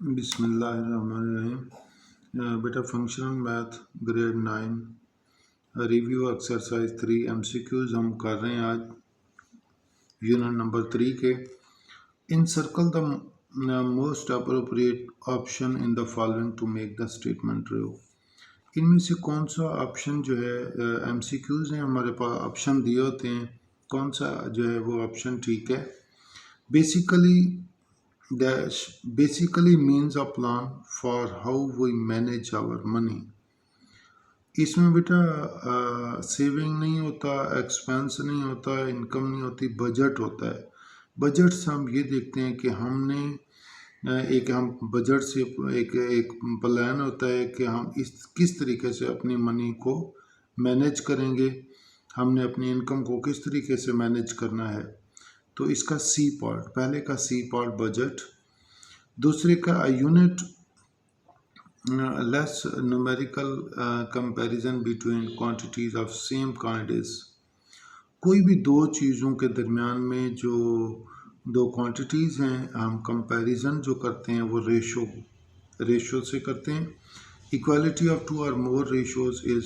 बिस्मिल्लाहिर्रहमानिर्रहीम। बेटा functional math grade 9 review exercise 3 MCQs हम कर रहे हैं आज यूनिट नंबर 3 के। Encircle the most appropriate option in the following to make the statement true. इनमें से कौन सा ऑप्शन जो है MCQs हैं, हमारे पास ऑप्शन दिए होते हैं, कौन सा जो है वो ऑप्शन ठीक है। Basically means a plan for how we manage our money। इसमें बेटा सेविंग नहीं होता, एक्सपेंस नहीं होता, इनकम नहीं होती, बजट होता है। बजट से हम ये देखते हैं कि हमने हम बजट से एक प्लान होता है कि हम किस तरीके से अपनी मनी को मैनेज करेंगे, हमने अपनी इनकम को किस तरीके से मैनेज करना है। तो इसका सी पार्ट, पहले का सी पार्ट बजट, दूसरे का unit less numerical comparison between quantities of same kind is. कोई भी दो चीज़ों के दरमियान में जो दो क्वांटिटीज़ हैं, हम कंपैरिजन जो करते हैं वो रेशो से करते हैं। इक्वालिटी ऑफ टू और more ratios is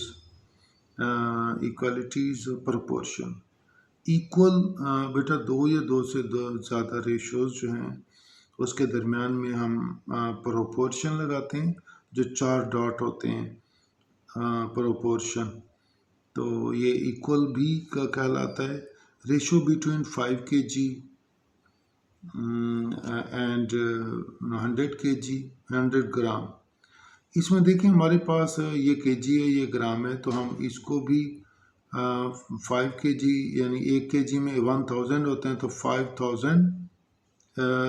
equalities proportion. Equal बेटा दो या दो से ज़्यादा रेशोज जो हैं उसके दरमियान में हम प्रोपोर्शन लगाते हैं, जो 4 डॉट होते हैं प्रोपोर्शन। तो ये इक्वल भी का कहलाता है। Ratio between 5 kg and 100 kg 100 ग्राम। इसमें देखें हमारे पास ये kg है, ये ग्राम है, तो हम इसको भी 5 kg यानी 1 kg में 1000 होते हैं, तो 5000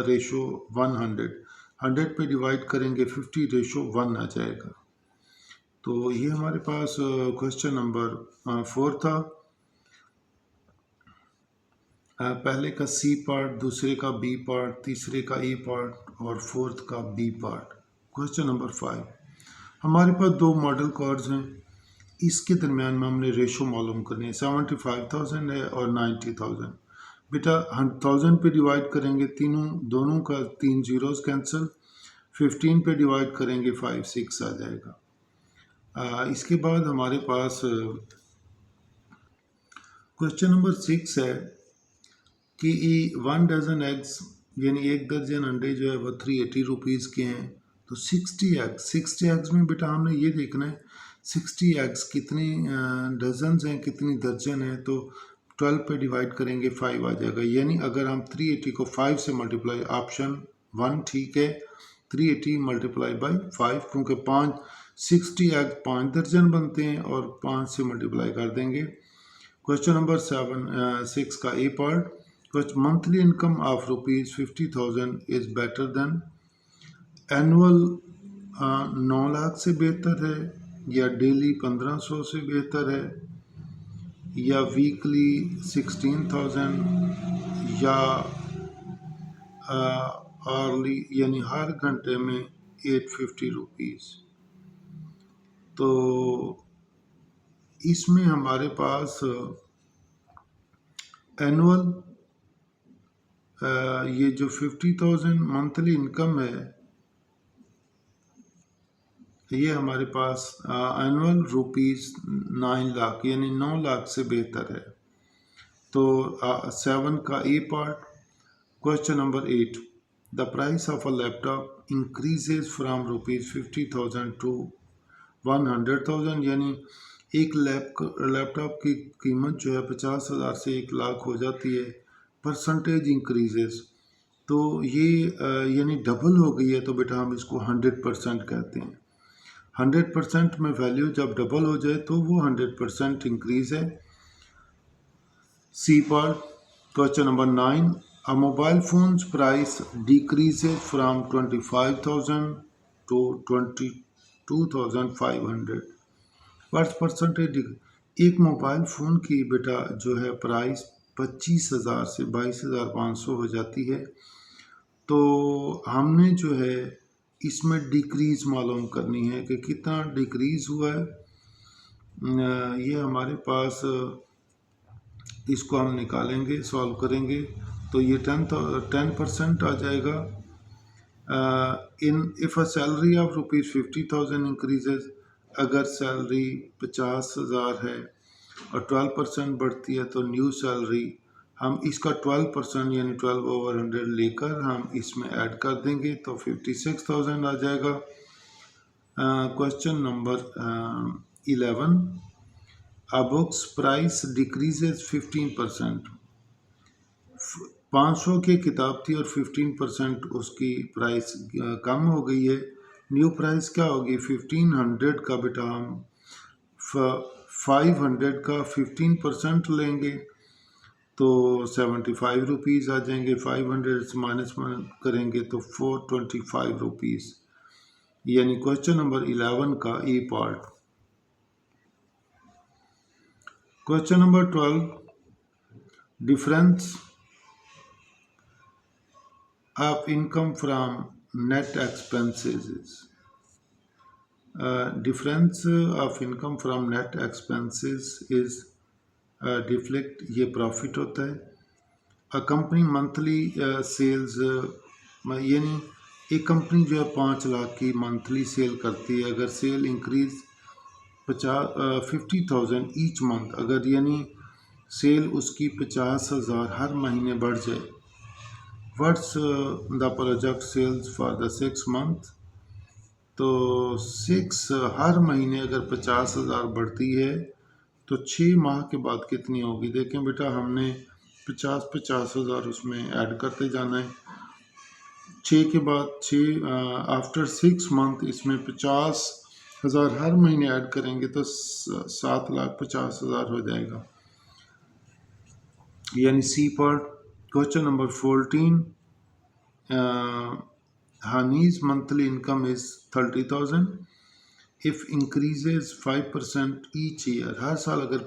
रेशो 100 पे डिवाइड करेंगे 50 रेशो 1 आ जाएगा। तो ये हमारे पास क्वेश्चन नंबर 4 था। पहले का सी पार्ट, दूसरे का बी पार्ट, तीसरे का ए पार्ट और फोर्थ का बी पार्ट। क्वेश्चन नंबर 5, हमारे पास दो मॉडल कार्ड्स हैं, इसके दरमियान में हमने रेशो मालूम करनी है। 75,000 है और 90,000। बेटा 1000 पे डिवाइड करेंगे, दोनों का 3 जीरोस कैंसिल, 15 पे डिवाइड करेंगे 5 6 आ जाएगा। इसके बाद हमारे पास क्वेश्चन नंबर 6 है कि 1 डजन एग्स यानी 1 दर्जन अंडे जो है वो 380 रुपीज़ के हैं। तो 60 एग्स में बेटा हमने ये देखना है 60 एग्स कितने डजन हैं, कितनी दर्जन है। तो 12 पे डिवाइड करेंगे 5 आ जाएगा। यानी अगर हम 380 को 5 से मल्टीप्लाई, ऑप्शन 1 ठीक है, 380 मल्टीप्लाई बाई 5, क्योंकि 60 एग 5 दर्जन बनते हैं और 5 से मल्टीप्लाई कर देंगे। क्वेश्चन नंबर 6 का A part, monthly income of ₹50,000 is better than. Annual 9 lakh से बेहतर है, या डेली 1500 से बेहतर है, या वीकली 16,000, या आर्ली यानी हर घंटे में 850 रुपीज़। तो इसमें हमारे पास एनुअल ये जो 50,000 मंथली इनकम है, ये हमारे पास एनुअल ₹9 लाख यानी 9 लाख से बेहतर है। तो 7 का A part. Question number 8, the price of a laptop increases from ₹50,000 to 100,000। यानी एक लैपटॉप की कीमत जो है 50,000 से 1 लाख हो जाती है। परसेंटेज इंक्रीजेज, तो ये यानी डबल हो गई है, तो बेटा हम इसको 100% कहते हैं। 100% में वैल्यू जब डबल हो जाए तो वो 100% इंक्रीज है। C part. Question number 9, a mobile phones price decreases from 25,000 to 22,500। What's percentage? एक मोबाइल फ़ोन की बेटा जो है प्राइस 25,000 से 22,500 हो जाती है। तो हमने जो है इसमें डिक्रीज़ मालूम करनी है कि कितना डिक्रीज़ हुआ है। ये हमारे पास इसको हम निकालेंगे, सॉल्व करेंगे, तो ये 10% आ जाएगा। इन if a salary of ₹50,000 increases, अगर सैलरी 50,000 है और 12% बढ़ती है तो न्यू सैलरी हम इसका 12% यानी 12/100 लेकर हम इसमें ऐड कर देंगे तो 56,000 आ जाएगा। Question number 11, a book's price decreases 15%। 500 की किताब थी और 15% उसकी प्राइस कम हो गई है। न्यू प्राइस क्या होगी? 1500 का बेटा हम 500 का 15% लेंगे तो 75 रुपीज़ आ जाएंगे। 500 से माइनस करेंगे तो 425 रुपीज़, यानी क्वेश्चन नंबर 11 का A part. Question number 12, difference of income from net expenses is difference of income from net expenses is deflect, ये प्रॉफिट होता है। अ कंपनी मंथली सेल्स, यानी एक कंपनी जो है 5 लाख की मंथली सेल करती है, अगर सेल इंक्रीज 50,000 ईच मंथ, अगर यानी सेल उसकी 50,000 हर महीने बढ़ जाए। What's the project sales for the 6 month? तो 6 हर महीने अगर 50,000 बढ़ती है तो 6 माह के बाद कितनी होगी? देखें बेटा, हमने 50,000 उसमें ऐड करते जाना है। 6 के बाद 6 आफ्टर 6 मंथ इसमें 50,000 हर महीने ऐड करेंगे तो 7,50,000 हो जाएगा, यानी C part. Question number 14, Hani's monthly income is 30,000 if increases 5% each year। हर साल अगर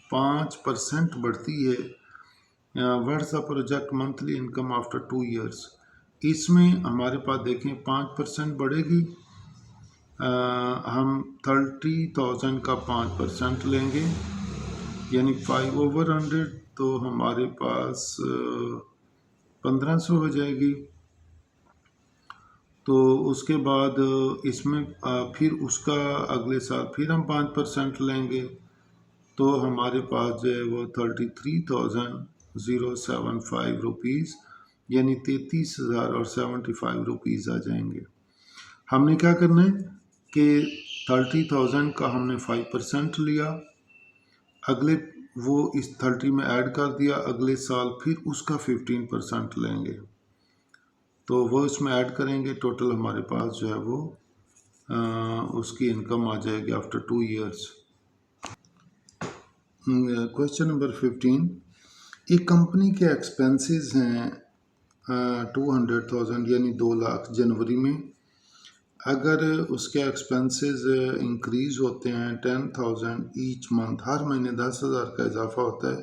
5% बढ़ती है। What's the project monthly income after 2 years। इसमें हमारे पास देखें 5% बढ़ेगी। हम 30,000 का 5% लेंगे यानी 5/100, तो हमारे पास 1500 हो जाएगी। तो उसके बाद इसमें फिर उसका अगले साल फिर हम 5% लेंगे तो हमारे पास जो है वो 33,075 रुपीज़, यानी 33,075 रुपीज़ आ जाएंगे। हमने क्या करना है कि 30,000 का हमने 5% लिया, अगले वो इस 30 में ऐड कर दिया, अगले साल फिर उसका 15% लेंगे तो वो इसमें ऐड करेंगे, टोटल हमारे पास जो है वो उसकी इनकम आ जाएगी आफ्टर 2 years। क्वेश्चन नंबर 15, एक कंपनी के एक्सपेंसेस हैं 200,000 यानी 2 लाख जनवरी में, अगर उसके एक्सपेंसेस इंक्रीज़ होते हैं 10,000 ईच मंथ, हर महीने 10,000 का इजाफा होता है,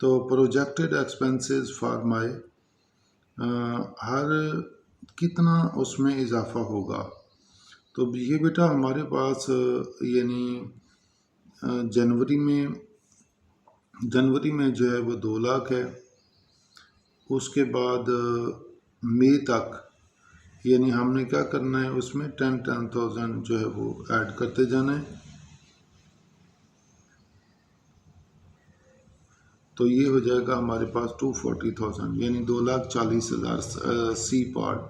तो प्रोजेक्टेड एक्सपेंसेस फॉर माई हर कितना उसमें इजाफा होगा? तो ये बेटा हमारे पास यानी जनवरी में जो है वो 2 लाख है, उसके बाद मई तक यानी हमने क्या करना है उसमें 10,000 जो है वो ऐड करते जाना है। तो ये हो जाएगा हमारे पास 240,000 यानी 2,40,000 सी पार्ट।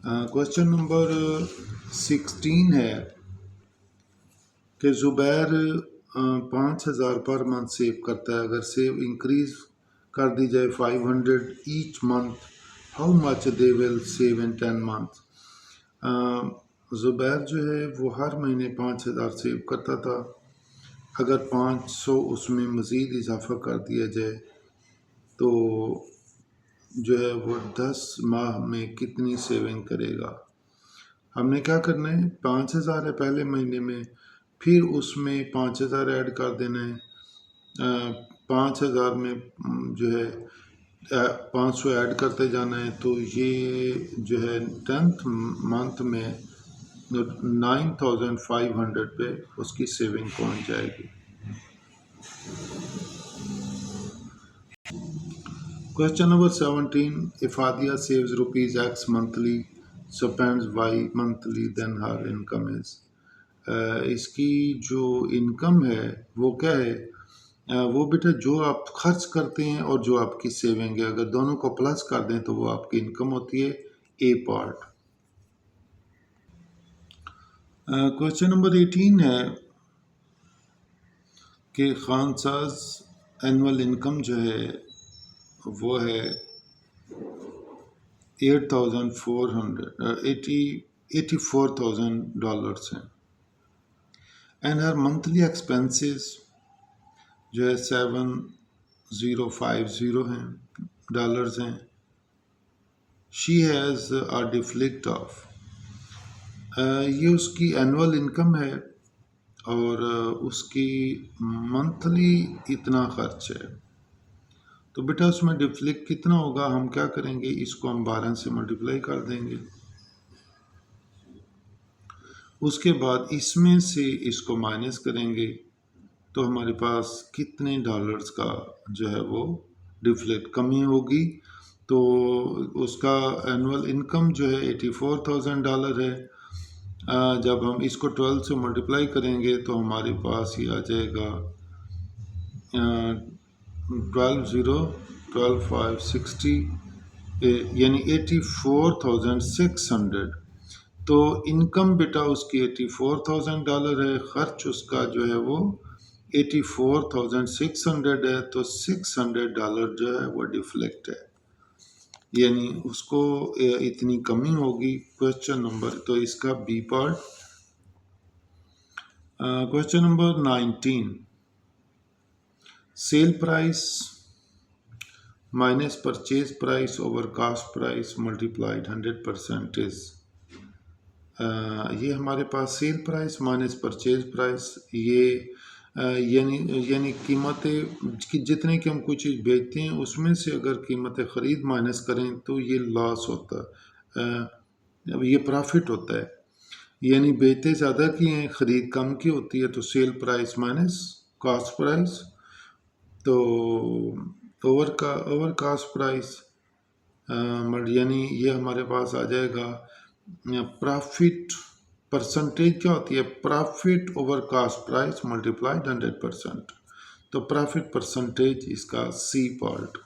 क्वेश्चन नंबर 16 है कि ज़ुबैर 5,000 पर मंथ सेव करता है, अगर सेव इंक्रीज कर दी जाए 500 each month, how much they will save in 10 month. Zubair जो है वो हर महीने 5,000 सेव करता था, अगर 500 उसमें मज़ीद इजाफा कर दिया जाए तो जो है वो 10 माह में कितनी सेविंग करेगा? हमने क्या करना है, 5,000 है पहले महीने में, फिर उसमें 5,000 ऐड कर देना है। 5,000 में जो है 500 ऐड करते जाना है, तो ये जो है 10th मंथ में 9,500 पे उसकी सेविंग पहुंच जाएगी। Question number 17. If Adia saves rupees X monthly, spends Y monthly, then her income is. इसकी जो इनकम है वो क्या है? वो बेटा जो आप खर्च करते हैं और जो आपकी सेविंग है, अगर दोनों को प्लस कर दें तो वो आपकी इनकम होती है, ए पार्ट। क्वेश्चन नंबर 18 है कि खान साज एनुअल इनकम जो है वो है $84,000 हैं, एंड हर मंथली एक्सपेंसेस जो है $7050 हैं डॉलर्स हैं। She has a deflect of, ये उसकी एनुअल इनकम है और उसकी मंथली इतना खर्च है। तो बेटा उसमें डिफ्लेक्ट कितना होगा? हम क्या करेंगे, इसको हम 12 से मल्टीप्लाई कर देंगे, उसके बाद इसमें से इसको माइनस करेंगे तो हमारे पास कितने डॉलर्स का जो है वो डिफ्लेक्ट कमी होगी। तो उसका एनुअल इनकम जो है $84,000 है। जब हम इसको 12 से मल्टीप्लाई करेंगे तो हमारे पास ये आ जाएगा 12,560 यानी 84,600। तो इनकम बेटा उसकी $84,000 है, खर्च उसका जो है वो 84,600 है, तो $600 जो है वो डिफ्लेक्ट है, यानी उसको इतनी कमी होगी। क्वेश्चन नंबर, तो इसका B part. Question number 19, sale price minus purchase price over cost price multiplied 100% is, ये हमारे पास sale price minus purchase price, ये यानी कीमतें कि जितने की हम कोई चीज़ बेचते हैं उसमें से अगर कीमतें ख़रीद माइनस करें तो ये लॉस होता है, ये प्रॉफिट होता है। यानी बेचते ज़्यादा की हैं, ख़रीद कम की होती है, तो cell price minus cost price. तो ओवर कास्ट प्राइस यानी ये हमारे पास आ जाएगा प्रॉफिट परसेंटेज क्या होती है, profit over cost price multiplied 100%। तो प्रॉफिट परसेंटेज इसका सी पार्ट।